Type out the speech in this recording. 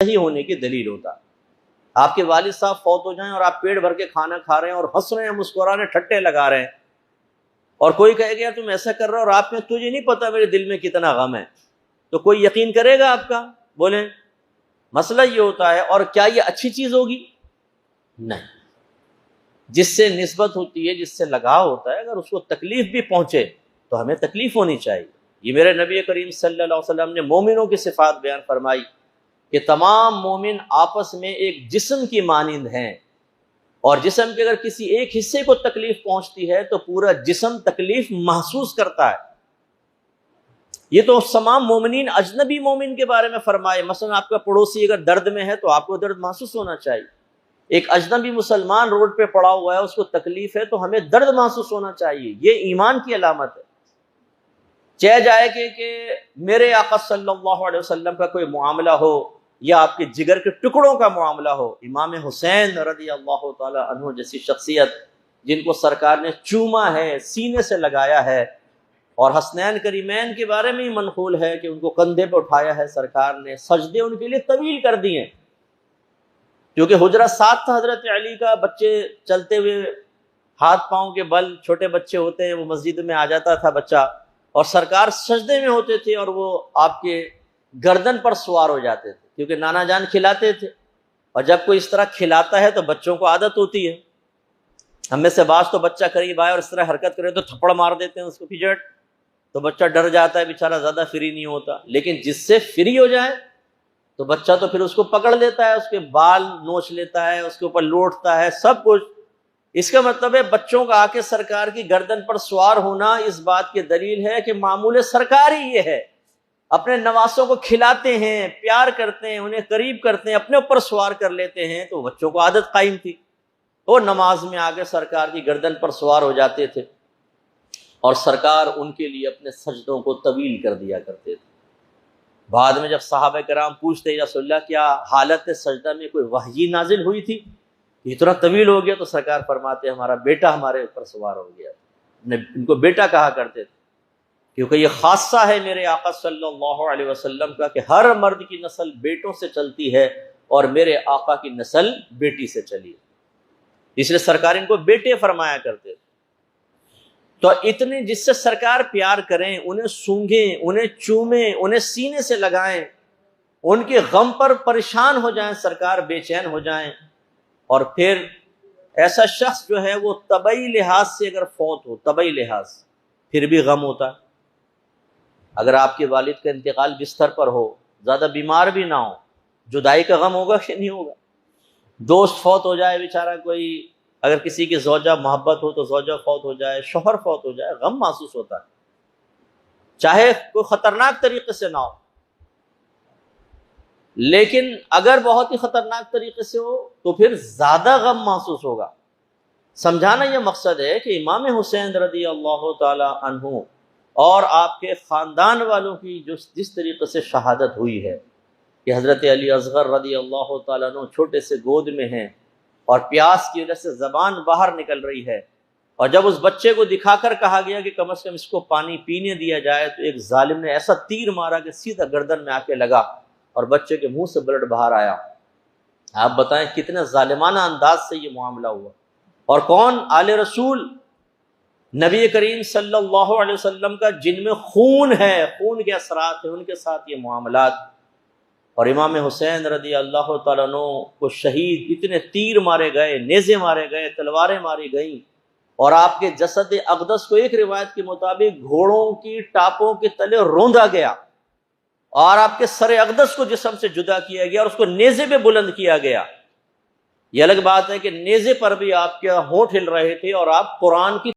صحیح ہونے کی دلیل ہوتا ہے۔ آپ کے والد صاحب فوت ہو جائیں اور آپ پیٹ بھر کے کھانا کھا رہے ہیں اور ہنس رہے ہیں، مسکرا رہے ہیں، ٹھٹے لگا رہے ہیں، اور کوئی کہے گا تم ایسا کر رہا اور آپ میں تجھے نہیں پتا میرے دل میں کتنا غم ہے، تو کوئی یقین کرے گا آپ کا؟ بولیں۔ مسئلہ یہ ہوتا ہے، اور کیا یہ اچھی چیز ہوگی؟ نہیں۔ جس سے نسبت ہوتی ہے، جس سے لگاؤ ہوتا ہے، اگر اس کو تکلیف بھی پہنچے تو ہمیں تکلیف ہونی چاہیے۔ یہ میرے نبی کریم صلی اللہ علیہ وسلم نے مومنوں کی صفات بیان فرمائی کہ تمام مومن آپس میں ایک جسم کی مانند ہیں، اور جسم کے اگر کسی ایک حصے کو تکلیف پہنچتی ہے تو پورا جسم تکلیف محسوس کرتا ہے۔ یہ تو تمام مومنین اجنبی مومن کے بارے میں فرمائے، مثلا آپ کا پڑوسی اگر درد میں ہے تو آپ کو درد محسوس ہونا چاہیے۔ ایک اجنبی مسلمان روڈ پہ پڑا ہوا ہے، اس کو تکلیف ہے تو ہمیں درد محسوس ہونا چاہیے، یہ ایمان کی علامت ہے۔ چاہے جائے کہ میرے آقا صلی اللہ علیہ وسلم کا کوئی معاملہ ہو یا آپ کے جگر کے ٹکڑوں کا معاملہ ہو، امام حسین رضی اللہ تعالی عنہ جیسی شخصیت جن کو سرکار نے چوما ہے، سینے سے لگایا ہے، اور حسنین کریمین کے بارے میں ہی منقول ہے کہ ان کو کندھے پہ اٹھایا ہے سرکار نے، سجدے ان کے لیے طویل کر دیے، کیونکہ حجرہ ساتھ تھا حضرت علی کا، بچے چلتے ہوئے ہاتھ پاؤں کے بل، چھوٹے بچے ہوتے ہیں، وہ مسجد میں آ جاتا تھا بچہ، اور سرکار سجدے میں ہوتے تھے اور وہ آپ کے گردن پر سوار ہو جاتے تھے، کیونکہ نانا جان کھلاتے تھے، اور جب کوئی اس طرح کھلاتا ہے تو بچوں کو عادت ہوتی ہے۔ ہم میں سے بعض تو بچہ قریب آئے اور اس طرح حرکت کرے تو تھپڑ مار دیتے ہیں اس کو، پھجٹ، تو بچہ ڈر جاتا ہے، بیچارہ زیادہ فری نہیں ہوتا۔ لیکن جس سے فری ہو جائے تو بچہ تو پھر اس کو پکڑ لیتا ہے، اس کے بال نوچ لیتا ہے، اس کے اوپر لوٹتا ہے، سب کچھ۔ اس کا مطلب ہے بچوں کا آ کے سرکار کی گردن پر سوار ہونا اس بات کی دلیل ہے کہ معمول سرکار ہی یہ ہے، اپنے نواسوں کو کھلاتے ہیں، پیار کرتے ہیں، انہیں قریب کرتے ہیں، اپنے اوپر سوار کر لیتے ہیں، تو بچوں کو عادت قائم تھی، وہ نماز میں آگے سرکار کی گردن پر سوار ہو جاتے تھے، اور سرکار ان کے لیے اپنے سجدوں کو طویل کر دیا کرتے تھے۔ بعد میں جب صحابہ کرام پوچھتے یا رسول اللہ کیا حالت سجدہ میں کوئی وحی نازل ہوئی تھی اتنا طویل ہو گیا، تو سرکار فرماتے ہمارا بیٹا ہمارے اوپر سوار ہو گیا۔ ان کو بیٹا کہا کرتے تھے، کیونکہ یہ خاصہ ہے میرے آقا صلی اللہ علیہ وسلم کا کہ ہر مرد کی نسل بیٹوں سے چلتی ہے، اور میرے آقا کی نسل بیٹی سے چلی، اس لیے سرکار ان کو بیٹے فرمایا کرتے تھے۔ تو اتنے جس سے سرکار پیار کریں، انہیں سونگھیں، انہیں چومیں، انہیں سینے سے لگائیں، ان کے غم پر پریشان ہو جائیں، سرکار بے چین ہو جائیں، اور پھر ایسا شخص جو ہے وہ طبعی لحاظ سے اگر فوت ہو، طبعی لحاظ پھر بھی غم ہوتا ہے۔ اگر آپ کے والد کا انتقال بستر پر ہو، زیادہ بیمار بھی نہ ہو، جدائی کا غم ہوگا کہ نہیں ہوگا؟ دوست فوت ہو جائے بیچارہ، کوئی اگر کسی کی زوجہ محبت ہو تو زوجہ فوت ہو جائے، شوہر فوت ہو جائے، غم محسوس ہوتا ہے، چاہے کوئی خطرناک طریقے سے نہ ہو، لیکن اگر بہت ہی خطرناک طریقے سے ہو تو پھر زیادہ غم محسوس ہوگا۔ سمجھانا یہ مقصد ہے کہ امام حسین رضی اللہ تعالی عنہ اور آپ کے خاندان والوں کی جس طریقے سے شہادت ہوئی ہے کہ حضرت علی اصغر رضی اللہ تعالیٰ عنہ چھوٹے سے گود میں ہیں، اور پیاس کی وجہ سے زبان باہر نکل رہی ہے، اور جب اس بچے کو دکھا کر کہا گیا کہ کم از کم اس کو پانی پینے دیا جائے، تو ایک ظالم نے ایسا تیر مارا کہ سیدھا گردن میں آ کے لگا اور بچے کے منہ سے بلڈ باہر آیا۔ آپ بتائیں کتنے ظالمانہ انداز سے یہ معاملہ ہوا، اور کون؟ آل رسول نبی کریم صلی اللہ علیہ وسلم کا، جن میں خون ہے، خون کے اثرات ہیں، ان کے ساتھ یہ معاملات۔ اور امام حسین رضی اللہ تعالیٰ عنہ کو شہید، اتنے تیر مارے گئے، نیزے مارے گئے، تلواریں ماری گئیں، اور آپ کے جسد اقدس کو ایک روایت کے مطابق گھوڑوں کی ٹاپوں کے تلے روندا گیا، اور آپ کے سر اقدس کو جسم سے جدا کیا گیا، اور اس کو نیزے پہ بلند کیا گیا۔ یہ الگ بات ہے کہ نیزے پر بھی آپ کے ہونٹ ہل رہے تھے اور آپ قرآن کی